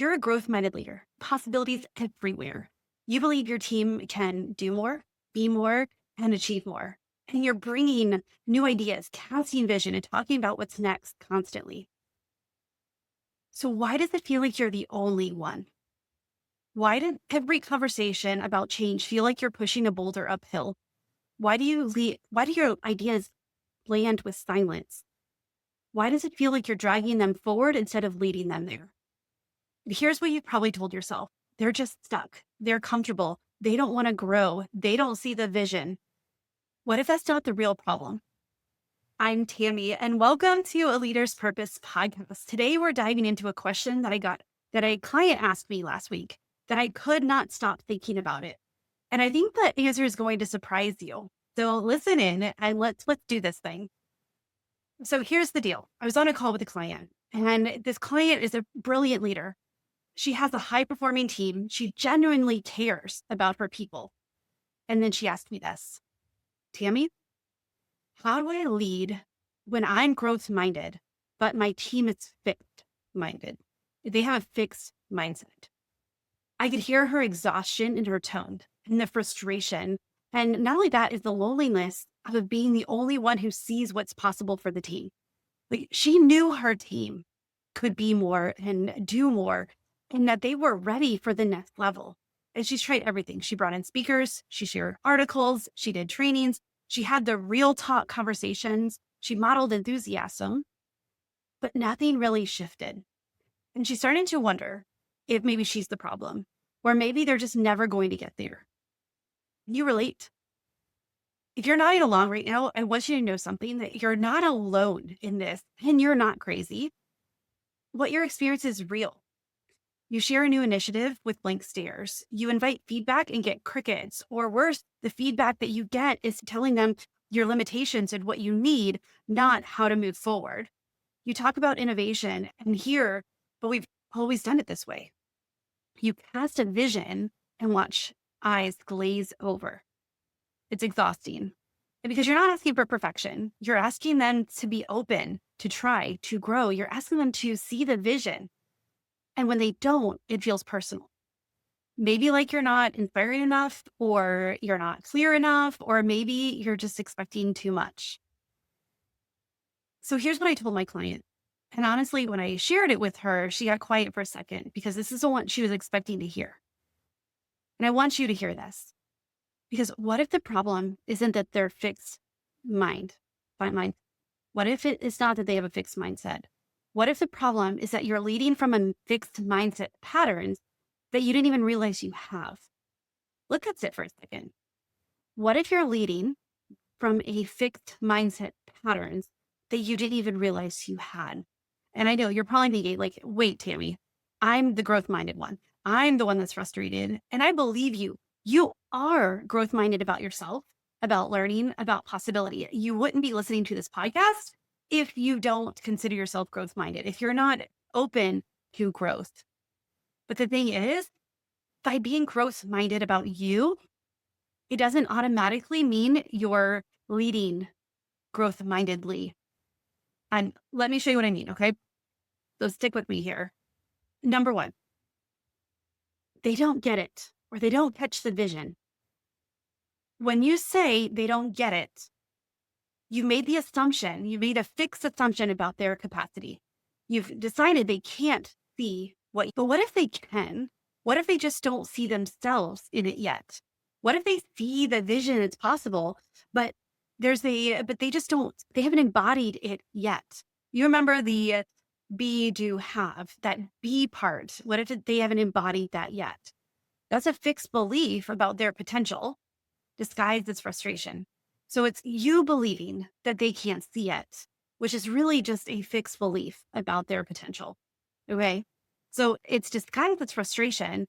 You're a growth-minded leader, possibilities everywhere. You believe your team can do more, be more, and achieve more. And you're bringing new ideas, casting vision, and talking about what's next constantly. So why does it feel like you're the only one? Why did every conversation about change feel like you're pushing a boulder uphill? Why do your ideas land with silence? Why does it feel like you're dragging them forward instead of leading them there? Here's what you've probably told yourself. They're just stuck. They're comfortable. They don't want to grow. They don't see the vision. What if that's not the real problem? I'm Tammy, and welcome to a Leader's Purpose podcast. Today, we're diving into a question that a client asked me last week that I could not stop thinking about it. And I think the answer is going to surprise you. So listen in and let's do this thing. So here's the deal. I was on a call with a client, and this client is a brilliant leader. She has a high performing team. She genuinely cares about her people. And then she asked me this, Tammy, how do I lead when I'm growth minded, but my team is fixed minded? They have a fixed mindset. I could hear her exhaustion in her tone and the frustration. And not only that is the loneliness of being the only one who sees what's possible for the team. Like she knew her team could be more and do more and that they were ready for the next level. And she's tried everything. She brought in speakers, she shared articles, she did trainings, she had the real talk conversations, she modeled enthusiasm, but nothing really shifted. And she's starting to wonder if maybe she's the problem, or maybe they're just never going to get there. You relate. If you're nodding along right now, I want you to know something that you're not alone in this and you're not crazy. What your experience is real. You share a new initiative with blank stares. You invite feedback and get crickets. Or worse, the feedback that you get is telling them your limitations and what you need, not how to move forward. You talk about innovation and here, but we've always done it this way. You cast a vision and watch eyes glaze over. It's exhausting. And because you're not asking for perfection, you're asking them to be open, to try, to grow. You're asking them to see the vision. And when they don't, it feels personal. Maybe like you're not inspiring enough, or you're not clear enough, or maybe you're just expecting too much. So here's what I told my client. And honestly, when I shared it with her, she got quiet for a second because this is what she was expecting to hear. And I want you to hear this. Because what if the problem isn't that they're fixed mind? What if it is not that they have a fixed mindset? What if the problem is that you're leading from a fixed mindset patterns that you didn't even realize you have? Let that sit for a second. What if you're leading from a fixed mindset patterns that you didn't even realize you had? And I know you're probably thinking like, wait, Tammy, I'm the growth minded one. I'm the one that's frustrated. And I believe you. You are growth minded about yourself, about learning, about possibility. You wouldn't be listening to this podcast if you don't consider yourself growth minded, if you're not open to growth. But the thing is, by being growth minded about you, it doesn't automatically mean you're leading growth mindedly. And let me show you what I mean. Okay. So stick with me here. Number one, they don't get it or they don't catch the vision. When you say they don't get it, you made the assumption, you made a fixed assumption about their capacity. You've decided they can't see but what if they can? What if they just don't see themselves in it yet? What if they see the vision it's possible, but they just don't, they haven't embodied it yet. You remember the be, do, have, that be part. What if they haven't embodied that yet? That's a fixed belief about their potential disguised as frustration. So it's you believing that they can't see it, which is really just a fixed belief about their potential. Okay. So it's disguised as frustration.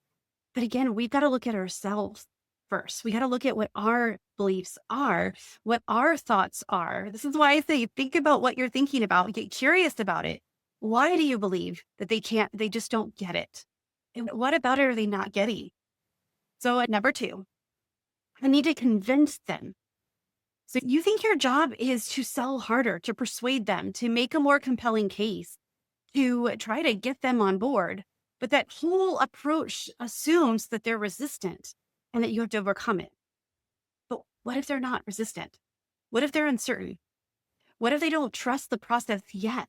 But again, we've got to look at ourselves first. We got to look at what our beliefs are, what our thoughts are. This is why I say think about what you're thinking about, get curious about it. Why do you believe that they just don't get it? And what about it are they not getting? So at number two, I need to convince them. So you think your job is to sell harder, to persuade them, to make a more compelling case, to try to get them on board. But that whole approach assumes that they're resistant and that you have to overcome it. But what if they're not resistant? What if they're uncertain? What if they don't trust the process yet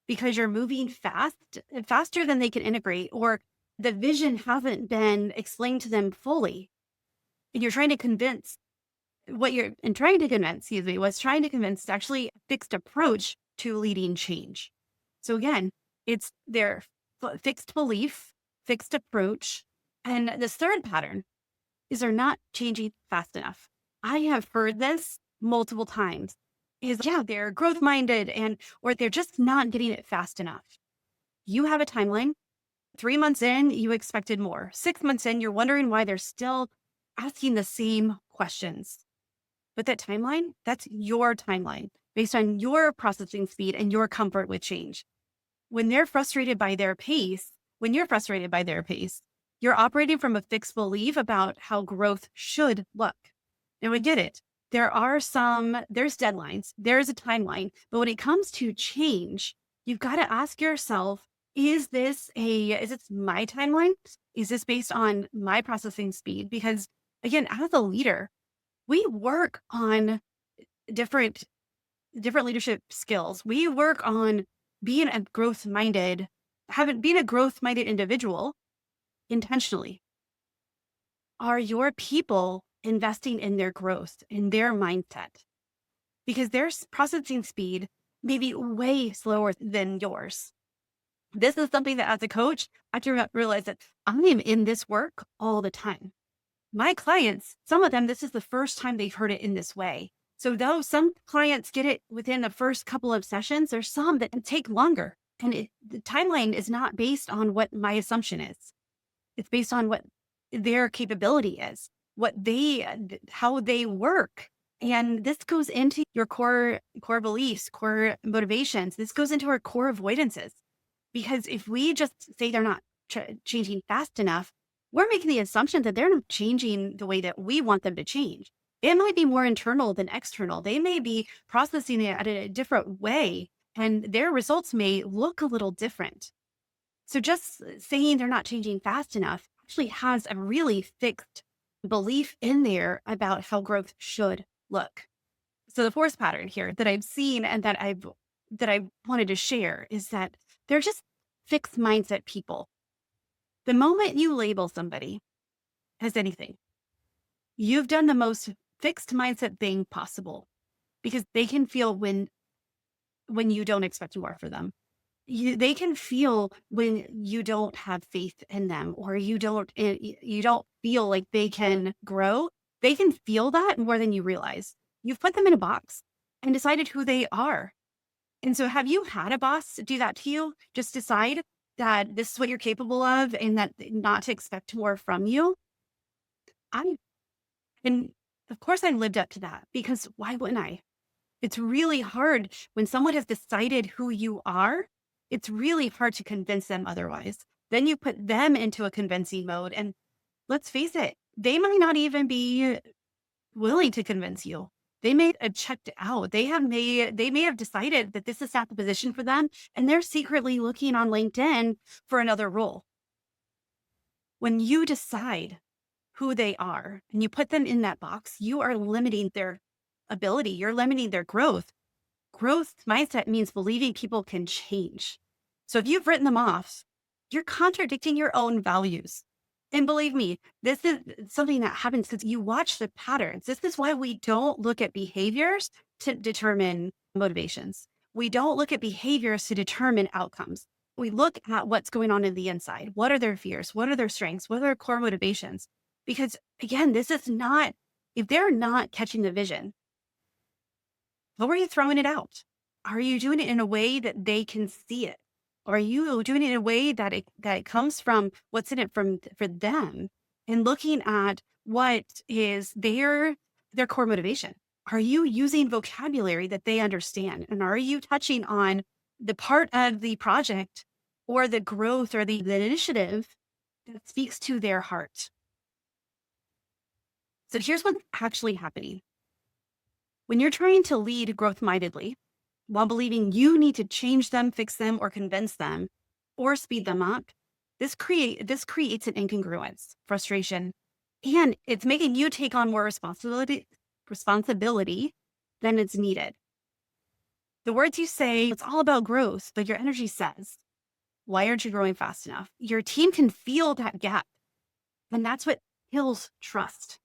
because you're moving faster than they can integrate, or the vision hasn't been explained to them fully? And you're trying to convince was trying to convince actually a fixed approach to leading change. So again, it's their fixed belief, fixed approach. And this third pattern is they're not changing fast enough. I have heard this multiple times is yeah, they're growth minded or they're just not getting it fast enough. You have a timeline. 3 months in, you expected more. 6 months in, you're wondering why they're still asking the same questions. But that timeline, that's your timeline based on your processing speed and your comfort with change. When they're frustrated by their pace, when you're frustrated by their pace, you're operating from a fixed belief about how growth should look. And we get it. There's deadlines, there's a timeline. But when it comes to change, you've got to ask yourself, is this my timeline? Is this based on my processing speed? Because again, as a leader, we work on different leadership skills. We work on being a being a growth minded individual intentionally. Are your people investing in their growth, in their mindset? Because their processing speed may be way slower than yours. This is something that as a coach, I have to realize that I am in this work all the time. My clients, some of them, this is the first time they've heard it in this way. So though some clients get it within the first couple of sessions, there's some that take longer. And the timeline is not based on what my assumption is. It's based on what their capability is, how they work. And this goes into your core beliefs, core motivations. This goes into our core avoidances. Because if we just say they're not changing fast enough, we're making the assumption that they're not changing the way that we want them to change. It might be more internal than external. They may be processing it at a different way, and their results may look a little different. So just saying they're not changing fast enough actually has a really fixed belief in there about how growth should look. So the fourth pattern here that I've seen and that I wanted to share is that they're just fixed mindset people. The moment you label somebody as anything, you've done the most fixed mindset thing possible, because they can feel when you don't expect more for them. They can feel when you don't have faith in them, or you don't feel like they can grow. They can feel that more than you realize. You've put them in a box and decided who they are. And so have you had a boss do that to you? Just decide that this is what you're capable of and that not to expect more from you? I and of course I lived up to that, because why wouldn't I? It's really hard when someone has decided who you are. It's really hard to convince them otherwise. Then you put them into a convincing mode, and let's face it, they might not even be willing to convince you. They may have checked out. They may have decided that this is not the position for them, and they're secretly looking on LinkedIn for another role. When you decide who they are and you put them in that box, you are limiting their ability. You're limiting their growth. Growth mindset means believing people can change. So if you've written them off, you're contradicting your own values. And believe me, this is something that happens because you watch the patterns. This is why we don't look at behaviors to determine motivations. We don't look at behaviors to determine outcomes. We look at what's going on in the inside. What are their fears? What are their strengths? What are their core motivations? Because again, if they're not catching the vision, how are you throwing it out? Are you doing it in a way that they can see it? Or are you doing it in a way that it comes from what's in it for them, and looking at what is their core motivation? Are you using vocabulary that they understand? And are you touching on the part of the project or the growth or the initiative that speaks to their heart? So here's what's actually happening. When you're trying to lead growth mindedly, while believing you need to change them, fix them, or convince them, or speed them up, This creates an incongruence, frustration, and it's making you take on more responsibility than it's needed. The words you say, it's all about growth, but your energy says, why aren't you growing fast enough? Your team can feel that gap. And that's what kills trust.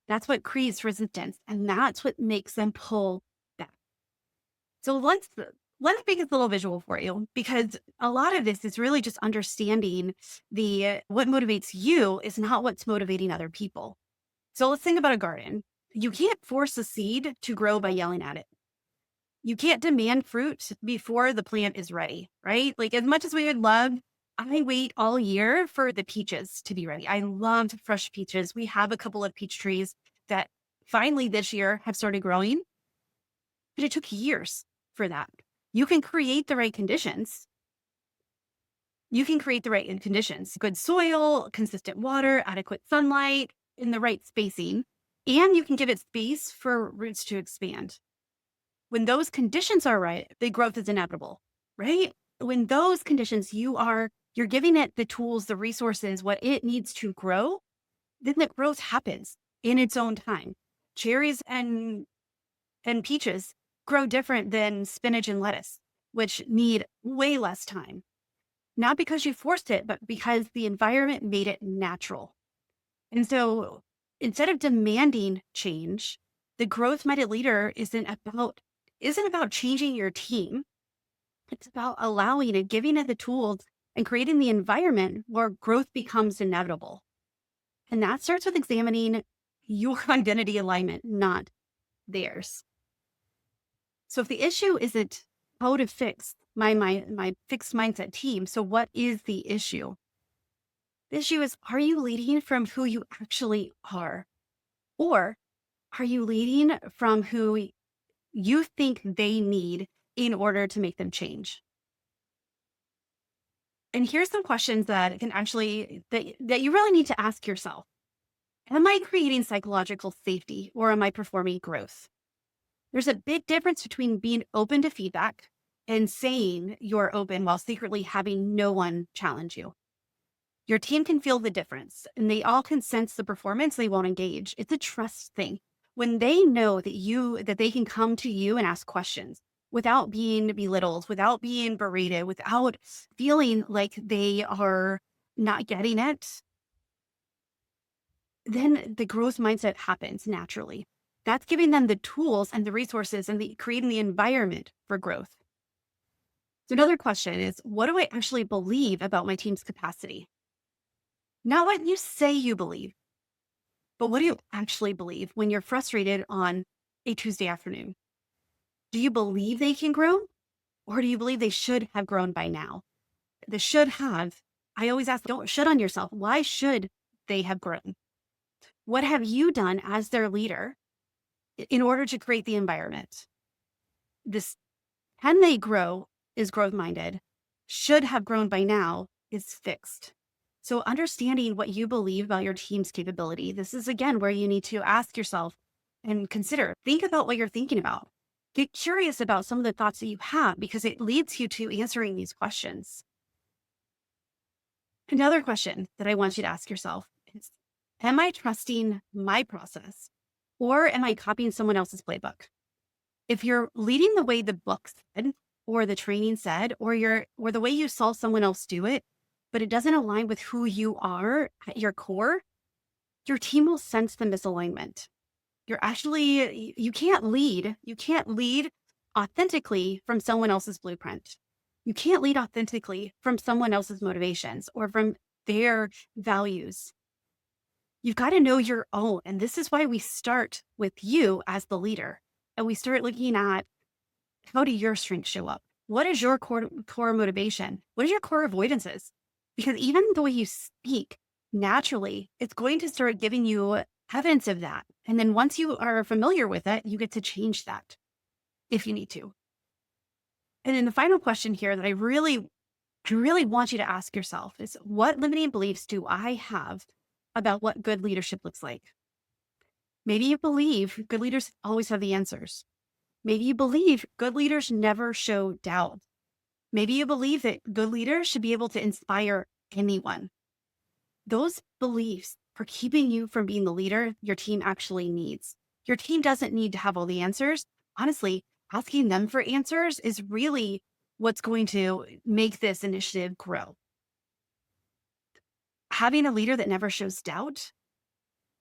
That's what creates resistance. And that's what makes them pull back. So let's make this a little visual for you, because a lot of this is really just understanding the what motivates you is not what's motivating other people. So let's think about a garden. You can't force a seed to grow by yelling at it. You can't demand fruit before the plant is ready, right? Like, as much as we would love, I wait all year for the peaches to be ready. I love fresh peaches. We have a couple of peach trees that finally this year have started growing, but it took years for that. You can create the right conditions. You can create the right conditions, good soil, consistent water, adequate sunlight, in the right spacing, and you can give it space for roots to expand. When those conditions are right, the growth is inevitable, right? When those conditions you're giving it the tools, the resources, what it needs to grow, then the growth happens in its own time. Cherries and peaches grow different than spinach and lettuce, which need way less time. Not because you forced it, but because the environment made it natural. And so instead of demanding change, the growth minded leader isn't about changing your team. It's about allowing and giving it the tools and creating the environment where growth becomes inevitable. And that starts with examining your identity alignment, not theirs. So if the issue isn't how to fix my fixed mindset team, so what is the issue? The issue is, are you leading from who you actually are? Or are you leading from who you think they need in order to make them change? And here's some questions that can actually that you really need to ask yourself. Am I creating psychological safety, or am I performing growth? There's a big difference between being open to feedback and saying you're open while secretly having no one challenge you. Your team can feel the difference, and they all can sense the performance. They won't engage. It's a trust thing. When they know that they can come to you and ask questions without being belittled, without being berated, without feeling like they are not getting it, then the growth mindset happens naturally. That's giving them the tools and the resources and creating the environment for growth. So another question is, what do I actually believe about my team's capacity? Not what you say you believe, but what do you actually believe when you're frustrated on a Tuesday afternoon? Do you believe they can grow, or do you believe they should have grown by now? The should have, I always ask, don't should on yourself. Why should they have grown? What have you done as their leader in order to create the environment? This can they grow is growth minded. Should have grown by now is fixed. So understanding what you believe about your team's capability, this is again where you need to ask yourself and think about what you're thinking about. Get curious about some of the thoughts that you have, because it leads you to answering these questions. Another question that I want you to ask yourself is, am I trusting my process, or am I copying someone else's playbook? If you're leading the way the book said, or the training said, or the way you saw someone else do it, but it doesn't align with who you are at your core, your team will sense the misalignment. You can't lead authentically from someone else's blueprint. You can't lead authentically from someone else's motivations or from their values. You've got to know your own. And this is why we start with you as the leader. And we start looking at, how do your strengths show up? What is your core motivation? What is your core avoidances? Because even the way you speak, naturally, it's going to start giving you evidence of that. And then once you are familiar with it, you get to change that if you need to. And then the final question here that I really want you to ask yourself is, what limiting beliefs do I have about what good leadership looks like? Maybe you believe good leaders always have the answers. Maybe you believe good leaders never show doubt. Maybe you believe that good leaders should be able to inspire anyone. Those beliefs are keeping you from being the leader your team actually needs. Your team doesn't need to have all the answers. Honestly, asking them for answers is really what's going to make this initiative grow. Having a leader that never shows doubt,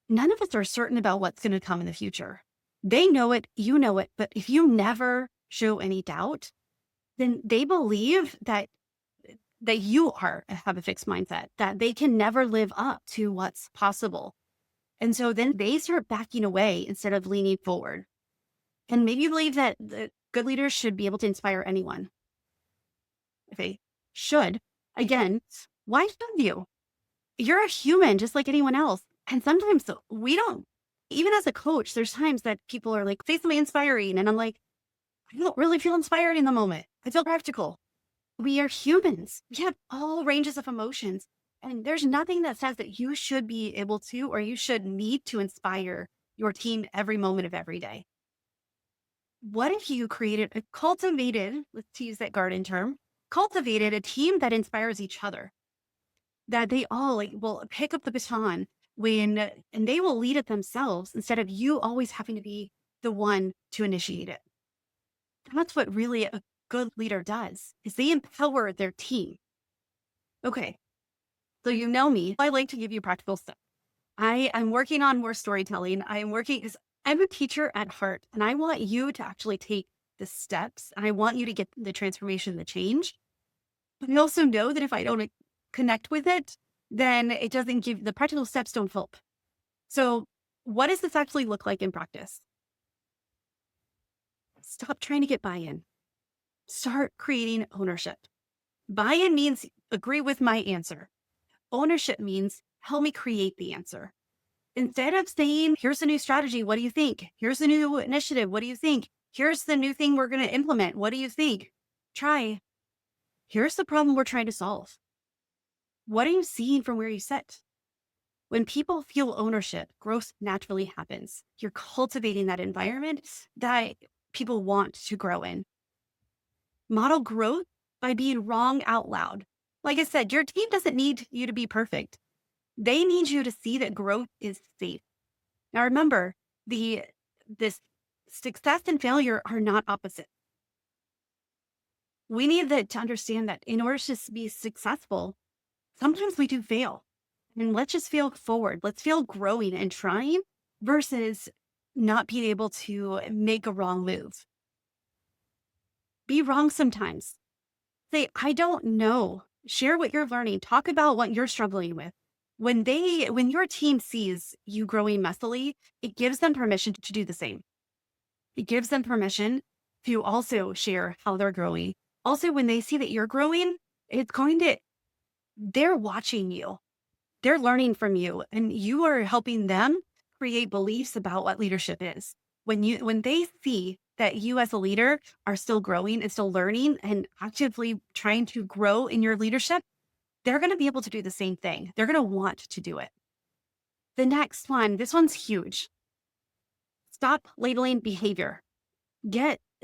none of us are certain about what's going to come in the future. They know it, you know it, but if you never show any doubt, then they believe that you have a fixed mindset, that they can never live up to what's possible. And so then they start backing away instead of leaning forward. And maybe you believe that the good leaders should be able to inspire anyone. If they should, again, why should you? You're a human just like anyone else. And sometimes we don't, even as a coach, there's times that people are like, say something inspiring. And I'm like, I don't really feel inspired in the moment. I feel practical. We are humans. We have all ranges of emotions. And there's nothing that says that you should be able to or you should need to inspire your team every moment of every day. What if you let's use that garden term, cultivated a team that inspires each other, that they all like will pick up the baton and they will lead it themselves instead of you always having to be the one to initiate it. That's what really a good leader does is they empower their team. Okay. So you know me, I like to give you practical stuff. I'm working on more storytelling. I'm a teacher at heart and I want you to actually take the steps and I want you to get the transformation, the change. But I also know that if I don't connect with it, then it doesn't give the practical steps don't help. So what does this actually look like in practice? Stop trying to get buy-in. Start creating ownership. Buy-in means agree with my answer. Ownership means help me create the answer. Instead of saying, here's the new strategy, what do you think? Here's the new initiative, what do you think? Here's the new thing we're going to implement, what do you think? Try, here's the problem we're trying to solve. What are you seeing from where you sit? When people feel ownership, growth naturally happens. You're cultivating that environment that people want to grow in. Model growth by being wrong out loud. Like I said, your team doesn't need you to be perfect. They need you to see that growth is safe. Now remember, this success and failure are not opposite. We need to understand that in order to be successful, sometimes we do fail. And let's just fail forward. Let's fail growing and trying versus not being able to make a wrong move. Be wrong sometimes. Say, I don't know. Share what you're learning. Talk about what you're struggling with. When your team sees you growing messily, it gives them permission to do the same. It gives them permission to also share how they're growing. Also, when they see that you're growing, they're watching you. They're learning from you and you are helping them create beliefs about what leadership is. When they see that you as a leader are still growing and still learning and actively trying to grow in your leadership, they're going to be able to do the same thing. They're going to want to do it. The next one, this one's huge. Stop labeling behavior.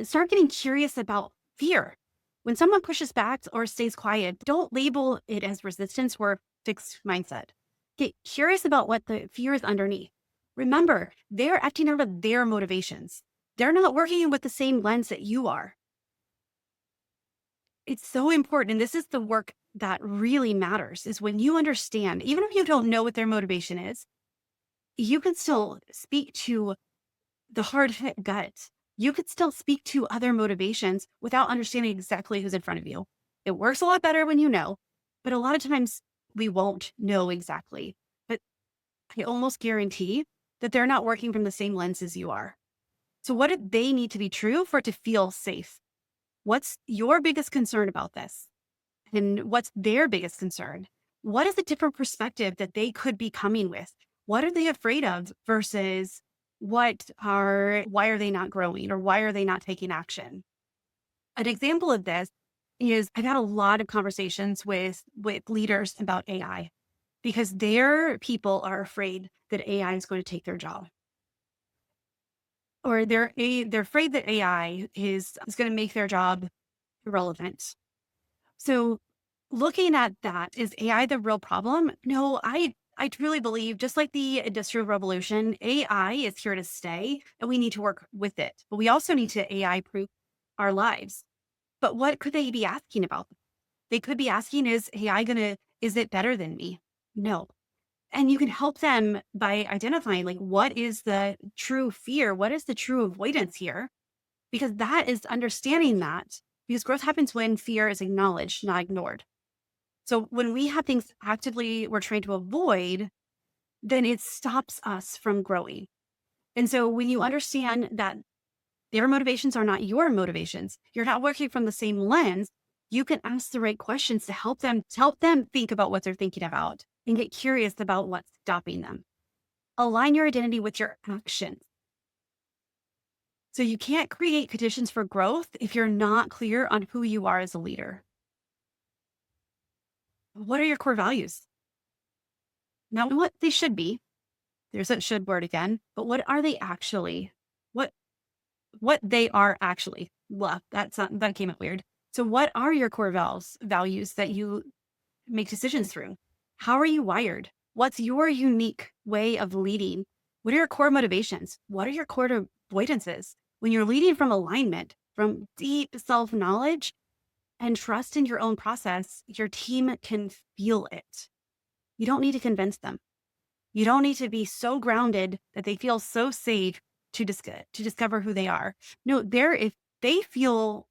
Start getting curious about fear. When someone pushes back or stays quiet, don't label it as resistance or fixed mindset. Get curious about what the fear is underneath. Remember, they're acting out of their motivations. They're not working with the same lens that you are. It's so important. And this is the work that really matters is when you understand, even if you don't know what their motivation is, you can still speak to the hard hit gut. You could still speak to other motivations without understanding exactly who's in front of you. It works a lot better when you know, but a lot of times we won't know exactly. But I almost guarantee that they're not working from the same lens as you are. So what do they need to be true for it to feel safe? What's your biggest concern about this? And what's their biggest concern? What is a different perspective that they could be coming with? What are they afraid of versus why are they not growing or why are they not taking action? An example of this is I've had a lot of conversations with leaders about AI because their people are afraid that AI is going to take their job. Or they're afraid that AI is going to make their job irrelevant. So Looking at that, is AI the real problem? No, I truly believe, just like the industrial revolution, AI is here to stay and we need to work with it. But we also need to AI proof our lives. But what could they be asking about? They could be asking, is it better than me? No. And you can help them by identifying, like, what is the true fear? What is the true avoidance here? Because that is understanding that, because growth happens when fear is acknowledged, not ignored. So when we have things actively we're trying to avoid, then it stops us from growing. And so when you understand that their motivations are not your motivations, you're not working from the same lens, you can ask the right questions to help them think about what they're thinking about and get curious about what's stopping them. Align your identity with your actions. So you can't create conditions for growth if you're not clear on who you are as a leader. What are your core values? Not what they should be. There's that should word again, but what are they actually? What what they are actually. Blah, that came out weird. So what are your core values that you make decisions through? How are you wired? What's your unique way of leading? What are your core motivations? What are your core avoidances? When you're leading from alignment, from deep self knowledge and trust in your own process, your team can feel it. You don't need to convince them. You don't need to be so grounded that they feel so safe to discover who they are. No, if they feel,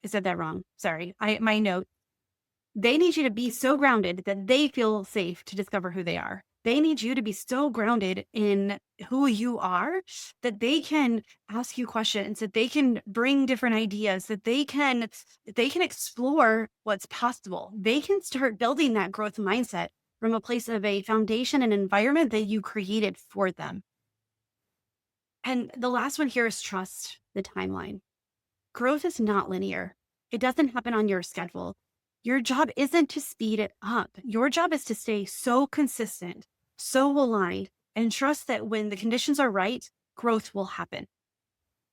I said that wrong. Sorry. My note. They need you to be so grounded that they feel safe to discover who they are. They need you to be so grounded in who you are that they can ask you questions, that they can bring different ideas, that they can explore what's possible. They can start building that growth mindset from a place of a foundation and environment that you created for them. And the last one here is trust the timeline. Growth is not linear. It doesn't happen on your schedule. Your job isn't to speed it up. Your job is to stay so consistent, so aligned, and trust that when the conditions are right, growth will happen.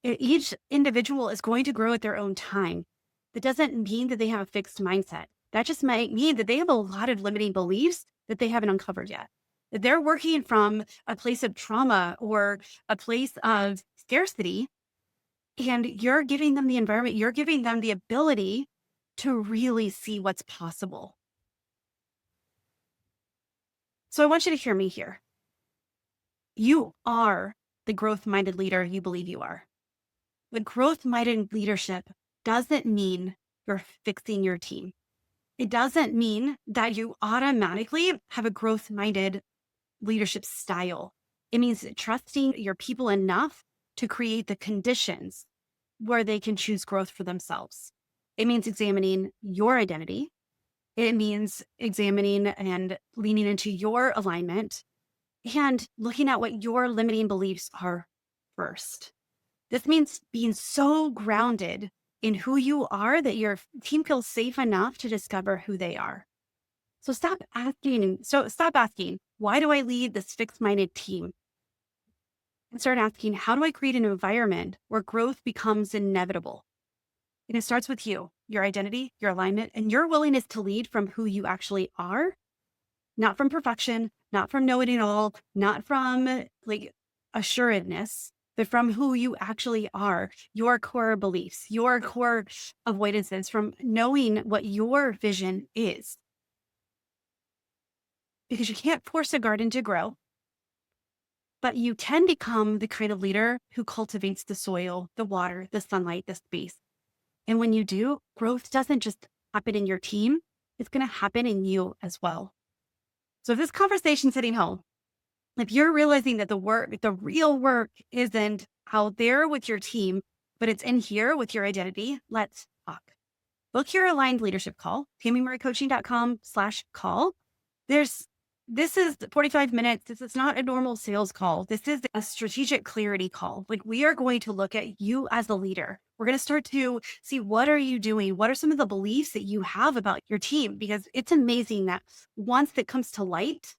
Each individual is going to grow at their own time. That doesn't mean that they have a fixed mindset. That just might mean that they have a lot of limiting beliefs that they haven't uncovered yet. That they're working from a place of trauma or a place of scarcity, and you're giving them the environment, you're giving them the ability to really see what's possible. So I want you to hear me here. You are the growth minded leader you believe you are. The growth minded leadership doesn't mean you're fixing your team. It doesn't mean that you automatically have a growth minded leadership style. It means trusting your people enough to create the conditions where they can choose growth for themselves. It means examining your identity. It means examining and leaning into your alignment and looking at what your limiting beliefs are first. This means being so grounded in who you are that your team feels safe enough to discover who they are. So stop asking, why do I lead this fixed-minded team? And start asking, how do I create an environment where growth becomes inevitable? And it starts with you, your identity, your alignment, and your willingness to lead from who you actually are, not from perfection, not from knowing it all, not from like assuredness, but from who you actually are, your core beliefs, your core avoidances, from knowing what your vision is. Because you can't force a garden to grow, but you can become the creative leader who cultivates the soil, the water, the sunlight, the space. And when you do, growth doesn't just happen in your team, it's going to happen in you as well. So if this conversation's hitting home, if you're realizing that the real work isn't out there with your team, but it's in here with your identity, let's talk. Book your aligned leadership call, tammymurraycoaching.com/call. This is 45 minutes. This is not a normal sales call. This is a strategic clarity call. Like, we are going to look at you as a leader. We're going to start to see, what are you doing? What are some of the beliefs that you have about your team? Because it's amazing that once it comes to light,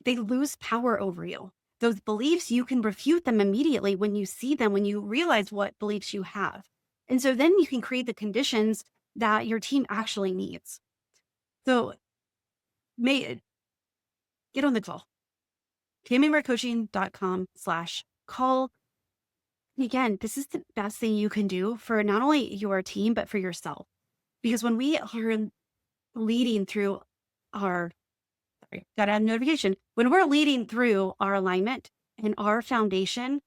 they lose power over you. Those beliefs, you can refute them immediately when you see them, when you realize what beliefs you have. And so then you can create the conditions that your team actually needs. So may get on the call. teammatecoaching.com/call. Again, this is the best thing you can do for not only your team, but for yourself. Because when we are leading through our, sorry, got a notification. When we're leading through our alignment and our foundation,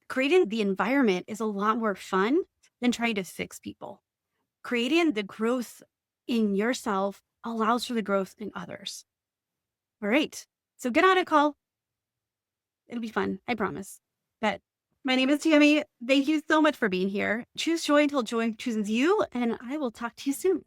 creating the environment is a lot more fun than trying to fix people. Creating the growth in yourself allows for the growth in others. All right. So get on a call. It'll be fun. I promise. But my name is Tammy. Thank you so much for being here. Choose joy until joy chooses you, and I will talk to you soon.